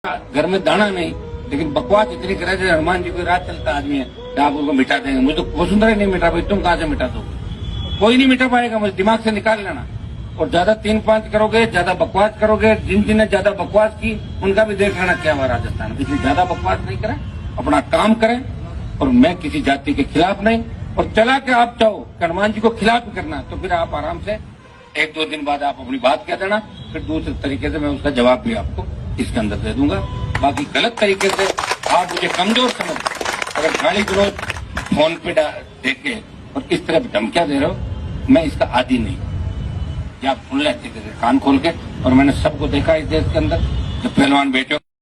घर में दाना नहीं, लेकिन बकवास इतनी करे जैसे हनुमान जी को रात चलता आदमी है, आप उनको मिटा देंगे। मुझे तो वसुंधरा ही नहीं मिटा पाई, तुम कहां से मिटा दो? कोई नहीं मिटा पाएगा, मुझे दिमाग से निकाल लेना। और ज्यादा 3-5 करोगे, ज्यादा बकवास करोगे, जिन ज्यादा बकवास की उनका भी देख लेना क्या हुआ राजस्थान में। किसी ज्यादा बकवास नहीं करें, अपना काम करें। और मैं किसी जाति के खिलाफ नहीं। और चला के आप चाहो कि हनुमान जी को खिलाफ करना, तो फिर आप आराम से 1-2 दिन बाद आप अपनी बात कह देना, फिर दूसरे तरीके से मैं उसका जवाब भी आपको इसके अंदर दे दूंगा। बाकी गलत तरीके से आप मुझे कमजोर समझ, अगर गाली गलौज फोन पे देके और इस तरह धमकियां दे रहे हो, मैं इसका आदी नहीं। या आप सुन लेते कान खोल के। और मैंने सबको देखा इस देश के अंदर, जो पहलवान बेटे